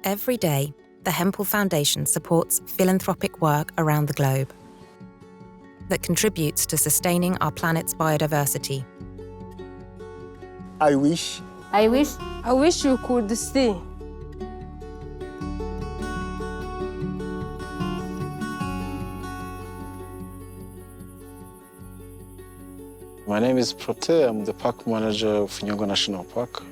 Every day, the Hempel Foundation supports philanthropic work around the globe that contributes to sustaining our planet's biodiversity. I wish you could see. My name is Prote. I'm the park manager of Nyungwe National Park.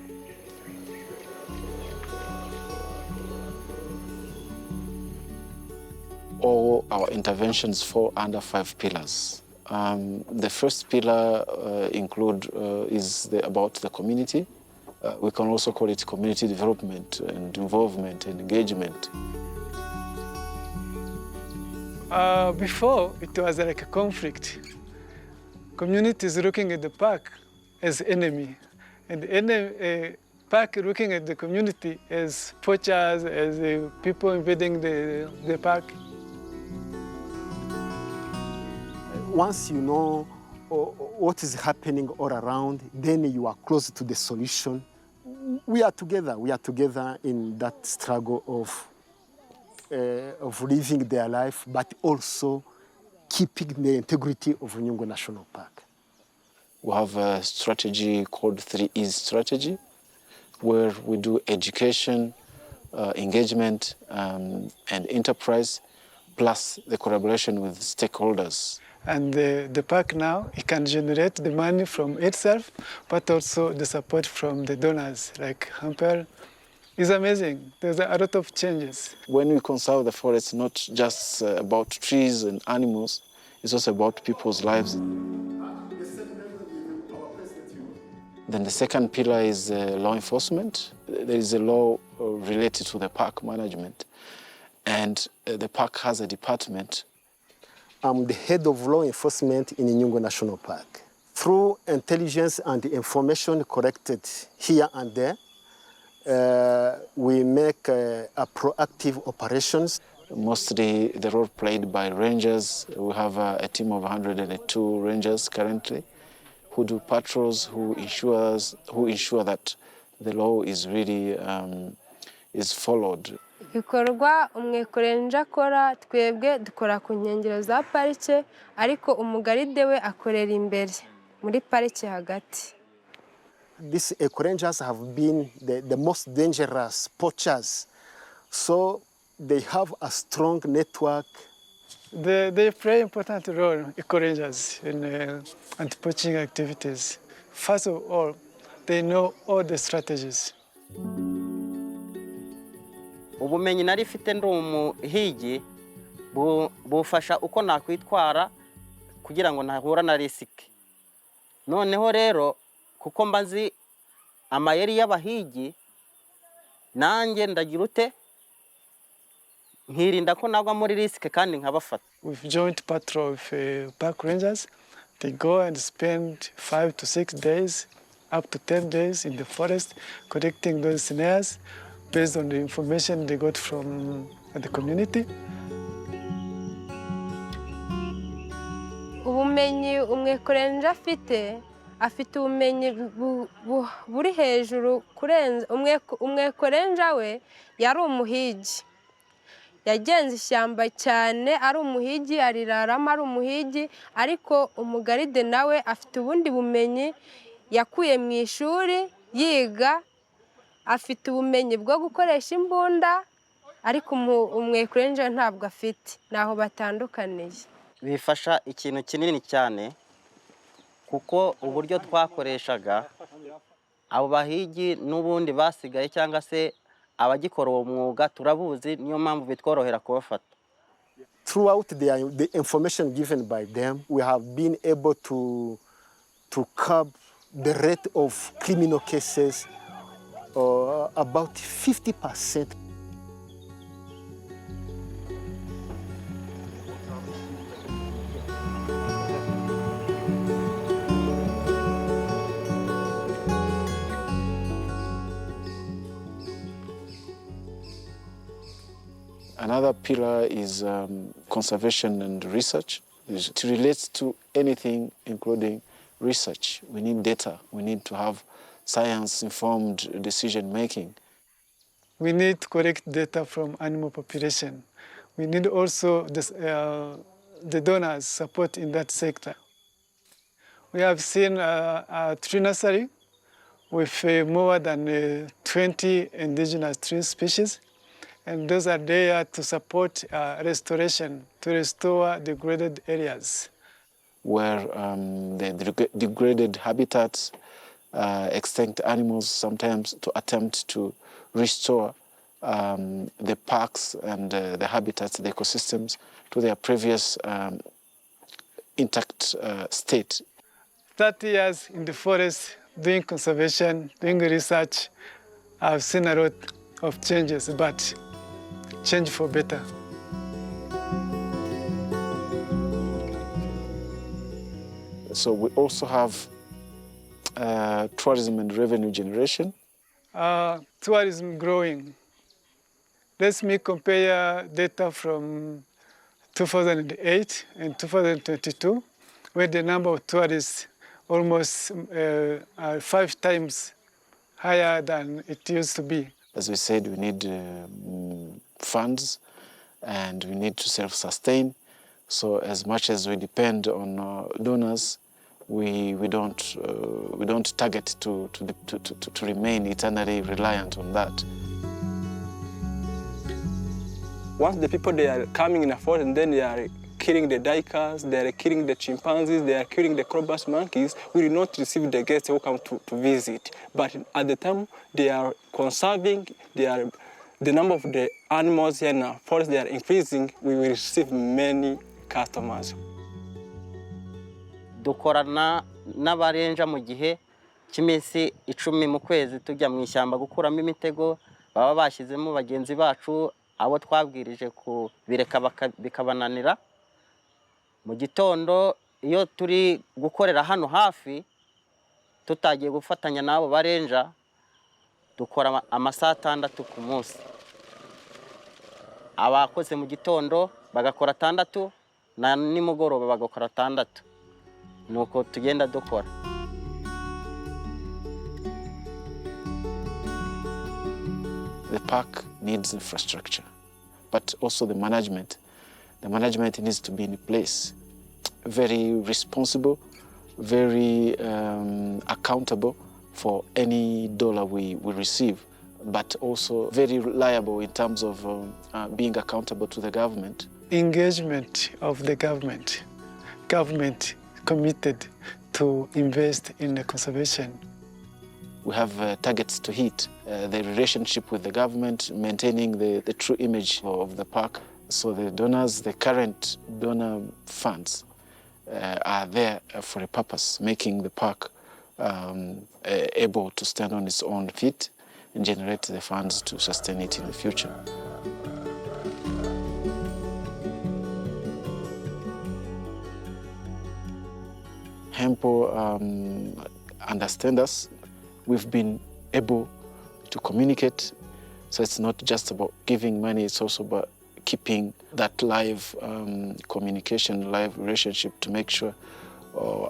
All our interventions fall under 5 pillars. The first pillar is about the community. We can also call it community development and involvement and engagement. Before, it was like a conflict. Communities looking at the park as enemy, and the park looking at the community as poachers, as people invading the park. once you know what is happening all around, then you are close to the solution. We are together in that struggle of living their life, but also keeping the integrity of Nyungwe National Park. We have a strategy called 3Es strategy, where we do education, engagement, and enterprise, plus the collaboration with stakeholders. And the park now, it can generate the money from itself, but also the support from the donors, like Hempel. It's amazing. There's a lot of changes. When we conserve the forest, not just about trees and animals, it's also about people's lives. Then the second pillar is law enforcement. There is a law related to the park management. And the park has a department. I'm the head of law enforcement in Nyungwe National Park. Through intelligence and information collected here and there, we make proactive operations. Mostly the role played by rangers. We have a team of 102 rangers currently who do patrols, who ensure that the law is really is followed. Ikorwa umwekurenja akora twebwe dukora ku nkengero za parike ariko umugaride we akorera imbere muri parike hagati. These eco-rangers have been the most dangerous poachers, so they have a strong network. They play an important role, eco-rangers, in anti-poaching activities. First of all, they know all the strategies. Ubumenyi nari mfite ndi umuhigi bufasha uko nakwitwara kugira ngo ntahura na risike. Noneho rero kuko mbazi amayeri y'abahigi nanjye ndagira ute nkirinda ko nagwa muri risike kandi nkabafata. We've joined patrol with park rangers. They go and spend 5 to 6 days, up to 10 days in the forest, collecting those snares based on the information they got from the community. Ubumenyi umwekurenja afite ubumenyi buri hejuru kurenza umwekurenja we yari umuhigi. Yagenze ishyamba cyane ari umuhigi arirarama ari umuhigi ariko umugaride nawe afite ubundi bumenyi yakuye mu ishuri yiga afite ubumenyi bwo gukoresha imbunda ariko umwekurenja ntabwo afite naho batandukaniye. Bifasha ikintu kinini cyane kuko uburyo twakoreshaga abo bahigi n'ubundi basigaye cyangwa se abagikora uwo mwuga turabuzi niyo mpamvu bitworohera kubafata. Throughout the information given by them, we have been able to curb the rate of criminal cases about 50%. Another pillar is conservation and research. It relates to anything, including research. We need data. We need to have science-informed decision-making. We need to collect data from animal population. We need also this, the donors' support in that sector. We have seen a tree nursery with more than 20 indigenous tree species, and those are there to support restoration, to restore degraded areas. Where the degraded habitats, extinct animals, sometimes to attempt to restore the parks and the habitats, the ecosystems, to their previous intact state. 30 years in the forest, doing conservation, doing research, I've seen a lot of changes, but change for better. So we also have tourism and revenue generation. Tourism growing. Let me compare data from 2008 and 2022, where the number of tourists almost are 5 times higher than it used to be. As we said, we need funds and we need to self-sustain. So as much as we depend on donors, we don't target to remain eternally reliant on that. Once the people, they are coming in a forest and then they are killing the duikers, they are killing the chimpanzees, they are killing the cobras monkeys, we will not receive the guests who come to visit. But at the time they are conserving, the number of the animals here in our forest, they are increasing, we will receive many customers. Dukorana n'abarenja mu gihe cy'iminsi 10 mu kwezi tujya mu ishyamba gukuramo imitego baba bashyizemo bagenzi bacu abo twabwirije ku bireka bikabananira. Mu gitondo iyo turi gukorera hano hafi tutagiye gufatanya nabo barenja dukora amasaha 6 ku munsi. Abakoze mu gitondo bagakora 6 na nimugoroba bagakora 6. Nuko tugenda dukora. The park needs infrastructure, but also the management. The management needs to be in place, very responsible, very accountable for any dollar we receive, but also very reliable in terms of being accountable to the government. Engagement of the government. Government committed to invest in the conservation. We have targets to hit, the relationship with the government, maintaining the true image of the park. So the donors, the current donor funds are there for a purpose, making the park able to stand on its own feet and generate the funds to sustain it in the future. Hempel understand us. We've been able to communicate, so it's not just about giving money, it's also about keeping that live communication, live relationship to make sure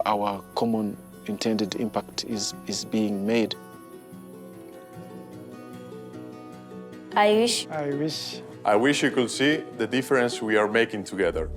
our common intended impact is being made. I wish you could see the difference we are making together.